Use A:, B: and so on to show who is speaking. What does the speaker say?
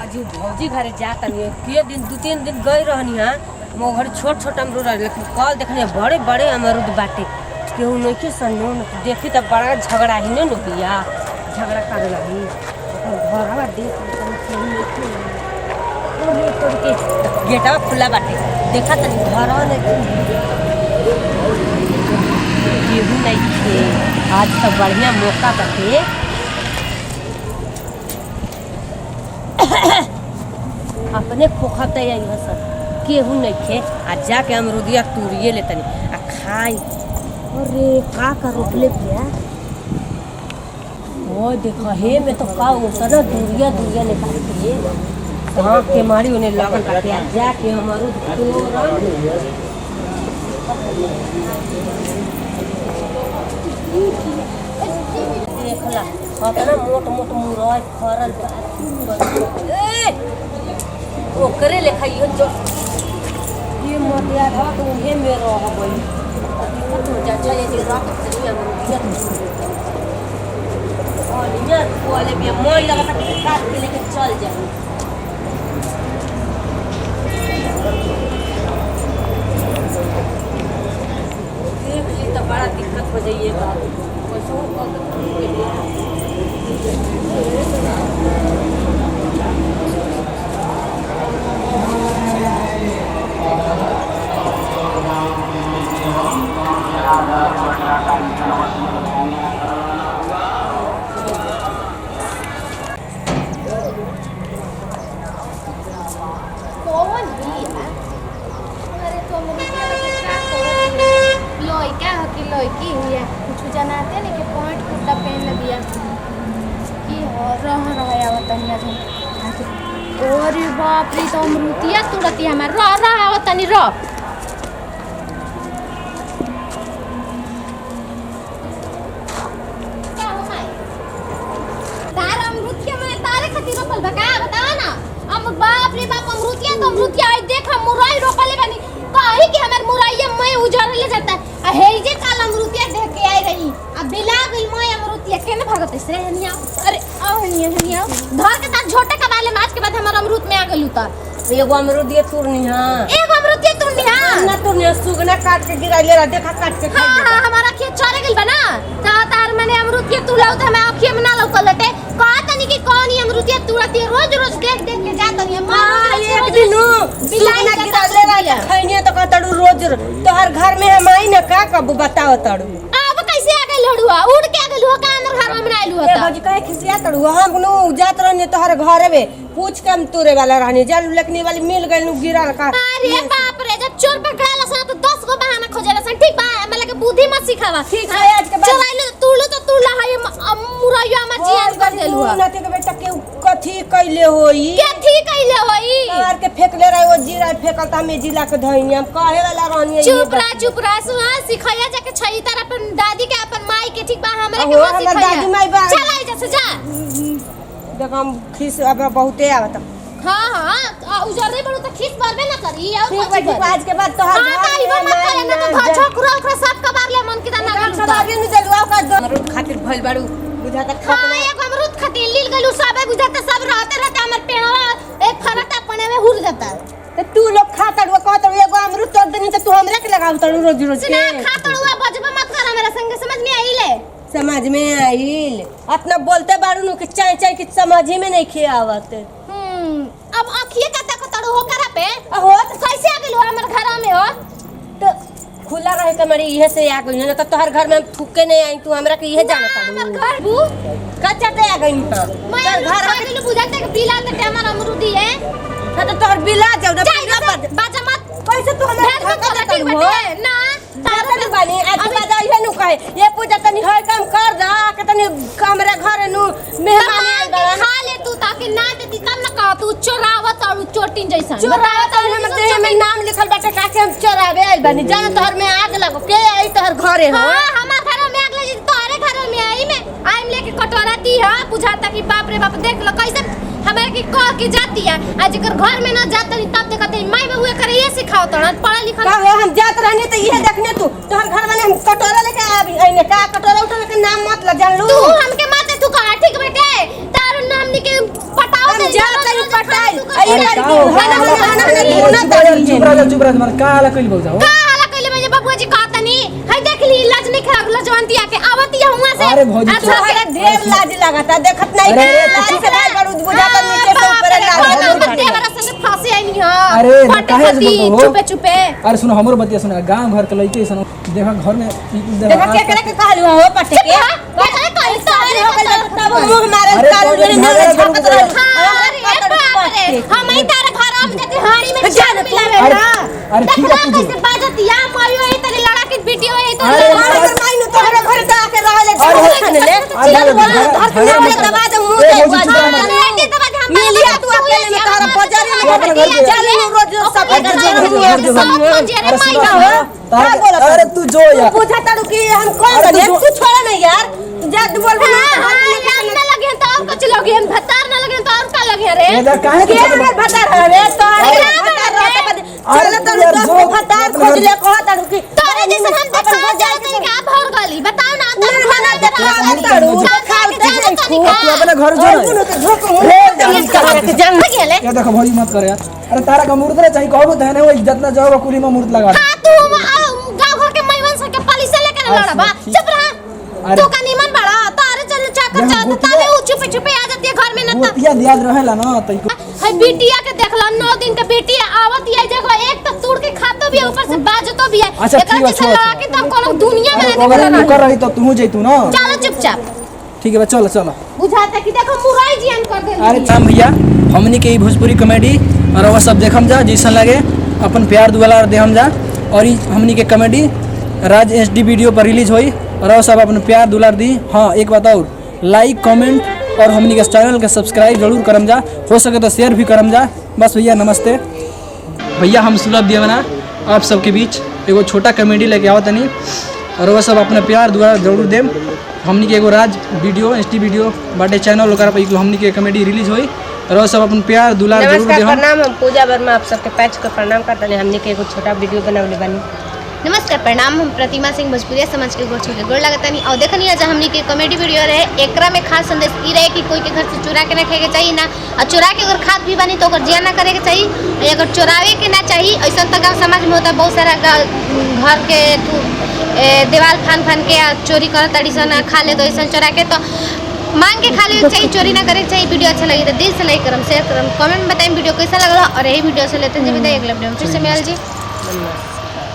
A: आज भौजी घरे जाता नहीं के दिन 2-3 दिन गई रहनी हां मो घर छोट अमरूद रहे लेकिन कल देखने बड़े बड़े अमरूद बाटे केहू नहीं के सन्नो देखी तो बड़ा झगड़ा ही न बिया झगड़ा करे लगी घरवा देख के गेटवा खुला बाटे देखा तनी घरवा नहीं केहू नहीं थे आज तो बढ़िया मौका बाटे अपने खोखा तैयारी है सब केहू नहीं थे आज जाके अमरूदिया तूरिए ले तनी आ खाई अरे का रोकले भैया ओ देखो हे में तो का उसना दूरिया निकाल के कहाँ के मारी उन्हें लगन काटे आ जाके अमरूद देखला खतना मोट मुरई फरल ए ओकरे लेखा यो जो ये मोटिया था तो हे मेरो हो गई तो चाचा ये रात से अमरूद और यार वाले भी मोड़ लगा के काट के लेके चल जाए तो बड़ा दिक्कत हो जाइएगा
B: लड़की हुई कुछ जनाते नहीं कि पॉइंट कुर्ता पहन लिया कि रह आवतनिया अरे बाप रे तो अमरूतिया तुरती हमार रह आवतनी तार अमरूतिया में तारे खातिर रोपल बा का बतावा ना हम बाप रे बाप अमरूतिया आई देख हम मुरई रोपले बनी कही कि हमार मुरैया मैं उजड़ ले जाता आ हे जे काल अमरूतिया देख के आई रही अब बिला गई मैं अमरूतिया केने भागत से हनिया अरे हनिया धर के साथ झोटे का वाले माछ के बाद हमर अमरूद में आ गइलू त
A: एगो अमरूद ये तुरनी हां
B: एगो अमरूद ये तुरनी हां
A: ना तुरनी सुगना काट के गिराइले रह देखा काट के खाई
B: हां हमारा खेत चढ़ गइल बा ना त तार माने अमरूद के तुलाउ त मैं आंखिए में ना लौकल लटे कहा तनी कि कौन ही अमरूद ये तुरती रोज देख के जातनी
A: एक दिन सुगना गिराइले रह खैनी तो कहतड़ू रोज तोहर घर में हम आई ना का कब बताओ तड़ू
B: अब कैसे आ गइल लड़ुआ उड़ के आ गइल हो का अंदर घर में आइलू
A: ए भौजी कहे खिसिया तड़ू हम नु जात रहने तोहर घर में पूछ के हम तोरे वाला रहने जल लकनी वाली मिल गइल नु गिरल का
B: अरे बाप रे जब चोर पकड़ाला सन तो 10 गो बहाना खोजेला सन ठीक बा हमरा के बुद्धि मत सिखावा
A: ठीक है आज के बाद
B: चलाइले तुला है मुरैया हमर जियान कर देलु
A: नते के बेटा के कथी कइले होई
B: कथी कइले होई
A: मार के फेकले रहे ओ जीरा फेकल त हमें जिला के धइनी हम कहे वाला रहनी
B: चुप रह सुहा सिखाया जाके छई तरह अपन दादी के अपन माई के ठीक बा हमरा के मत सिखाया
A: दादी माई बा
B: चलाई जा से जा
A: देख हम खिस अब बहुते आवत
B: हां उजरे बड़ू त खिस परबे ना करी
A: ठीक बा आज के बाद तोहर
B: घर मत करे ना तो झोकरा ओकरा सब का बार ले मन के दाना गलू
A: सवारी नहीं देलवा का अमरूद खातिर भइल बाड़ू बुझाता खा
B: हां एक अमरूद खातिर लील गलू सबे बुझाता सब रहते हमर पेड़वा एक फरत अपने में हुर जाता
A: त तू लोग खा तड़वा कहत एगो अमरूद तोड़ देनी त तू हमरा के लगाव तड़ू रोज के
B: सुना खा तड़वा बजबा मत कर हमरा संग समझ में आइले
A: समझ में आइल अपना बोलते बारू नु कि चाय की समझ में नहीं खे आवत
B: अब अखिए का तक तड़ो हो करा पे
A: हो
B: कैसे आ गेल हो हमर घर में हो
A: तो खुला रहे के मरी इहे से आ गई ना त तोहर घर में थूके नहीं आई तू हमरा के इहे जाना तारू
B: हमर घर बू
A: कच्चा ते आ गई हां
B: मैं घर आ गेल बुझाते के बिला ते हमर अमरूदी है
A: त तोहर बिला जाऊ ना
B: बाजा मत
A: कैसे तू हमरा
B: घर में हो ना
A: तारा के बानी आज बाद इहे नु कहे ये पूजा तनी हर काम कर दा के तनी हमरा घर नु मेहमान आइल बा
B: खा ले तू ताकि ना देती तब ना कह तू चोरावत और चोटिन जैसा
A: चोरावत और हमर देह में नाम लिखल बाटे काके हम चोरावे आइल बानी जान तोहर में आग लगो के आई तोहर घरे हो
B: हां हमर घर में आग लगी तोहरे घर में आई में आइम लेके कटोरा दी हां बुझाता कि बाप रे बाप देख लो कैसे हमरा की कह के जाती है आज कर घर में ना जातनी तब देखते माई बहू करे ये सिखाओ तो पढ़ा लिखा
A: का हम जात रहने त इहे देखने तू तोहर घर में हम कटोरा लेके आबी आइने का कटोरा उठा के नाम मत ल जान लू
B: तू हमके माते तू कहा ठीक बेटे तारो नाम निके पटाओ
A: हम जात हटाई आई ना
C: चुप रह मार का हाला कइल बौ जाओ
B: बबुआ जी कहता नहीं है देख ली लाज नहीं खराब लजवंती आके आवती है वहां से
C: अरे भौजी
B: अच्छा
A: अरे ढेर लाज लगाता देखत नहीं लाज से भाई बड़ू बुझाता नीचे से ऊपर लाज
B: बत्ते वाला संग फांसी आई नहीं
C: अरे
B: हां
C: काहे से बोलत हो?
B: चुपे चुपे
C: अरे सुनो हमर बतिया सुना गांव घर के लइके सुनो देखा घर में
A: देखा के करे के कहलू हो पटे के
B: कहले कहीं सारे
A: हो गइल तब मुंह मारे
C: अरे
A: कालू
C: पगड़ी
A: ने
C: मारे
A: छापत
C: करू
A: रहू
B: हम ही तारे घर में जाते हाड़ी में
A: जाने तू।
B: मिलावे ना
C: अरे ठीक है तुझे
B: कैसे बाजत या मारियो है तेरी लड़ा के वीडियो है तो
C: अरे
A: अरे माइनु तोहरे घर जा के रहले छाने ले
C: अरे
A: चल बोल धर के वाले दबा दे मुंह
C: ए,
A: के
C: भौजी, चुप रह।
A: मिलिया तू अकेले में तारा बाजार में
C: तू अपने घर पे
A: चल रोज सब
C: अरे सुनो अरे तू जो यार
A: पूछा तारू कि हम कौन
C: अरे
A: बने
C: तू
A: तू छोड़ा नहीं यार जा तू बोल
B: ना लगे तो और कुछ लगे भतार ना लगे तो और का लगे रे
C: ये देख काहे के
A: के भतार रे तोरे भतार रहते चल तारू
C: यार,
A: दस
C: जो
A: भतार खोज ले कह तारू कि
B: तोरे जैसे हम देखा जाए तो का भर गली बताओ ना
A: ना खाना देखा तारू खाते
C: तू अपने घर जो
A: जान
B: गेले
C: ये देखो भौजी मत कर यार अरे तारा का मूर्त रे चाहिए कहबो तहने वो इज्जत ना जाओ कुली में मूर्त लगा
B: हां तू गांव घर के महिवन से के पुलिस से लेकर लड़ा बा चुप रहा तू का निमन बड़ा तारे चल चाकर चाहत तारे ऊ छुपे छुपे आ जाती है घर में ना
C: गोतिया दियाद रहेला ना तई को
B: है बिटिया के देखला 9 दिन के बिटिया आवत है जगह एक तो तोड़ के खातो भी है ऊपर से बाजतो भी है
C: अच्छा, ठीक है,
B: जैसे
C: छोड़।
B: लड़ा के तब कोनो दुनिया में
C: अगर
B: नहीं
C: तू कर रही तो तू जइतू ना
B: चलो चुपचाप
C: ठीक है बा चलो चलो
B: बुझाता कि देखो मुराई जियान कर दे
C: अरे चाम भैया हमनी के ई भोजपुरी कॉमेडी और वो सब देखम जा जैसन लगे अपन प्यार दुलार देहम जा और ई हमनी के कॉमेडी राज एचडी वीडियो पर रिलीज होई और वो सब अपन प्यार दुलार दी हाँ एक बात और लाइक कमेंट और हमनी के चैनल के सब्सक्राइब जरूर करम जा हो सके तो शेयर भी करम जा बस भैया नमस्ते भैया हम सुलभ देवना आप सबके बीच एगो छोटा कॉमेडी लेके आओ तनी और वो सब अपना प्यार दुलार जरूर देम हमनी के एगो राज वीडियो एचडी वीडियो बाटे चैनल ओकरा पर हमनी के कॉमेडी रिलीज होई और वो सब अपन प्यार दुलार जरूर
A: नमस्कार
C: देम
A: प्रणाम हम पूजा वर्मा आप सबके पैच को प्रणाम करते हैं हमने के एगो छोटा वीडियो बनावले बानी
B: नमस्कार प्रणाम हम प्रतिमा सिंह भोजपुरिया समाज के गोड़ छू के गोड़ लगतनी और देखनी आज हमनी के कॉमेडी वीडियो रहे एकरा में खास संदेश ई रहे कि कोई के घर से चुरा के रखे के चाहिए ना और चुरा के अगर खाद भी बनी तो ओकर जिया ना करे के चाहिए और अगर चुरावे के ना चाहिए ऐसा तो गाँव समाज में होता है बहुत सारा घर के दीवार फान के चोरी कर तड़ी सन खा ले तो ऐसा चुरा के तो मांग के खा ले चाहिए चोरी ना करे चाहिए वीडियो अच्छा लगी तो दिल से लाइक करम शेयर करम कमेंट में बताएं वीडियो कैसा लगा और यही वीडियो से लेते हैं जब अगले वीडियो में फिर से मिल जी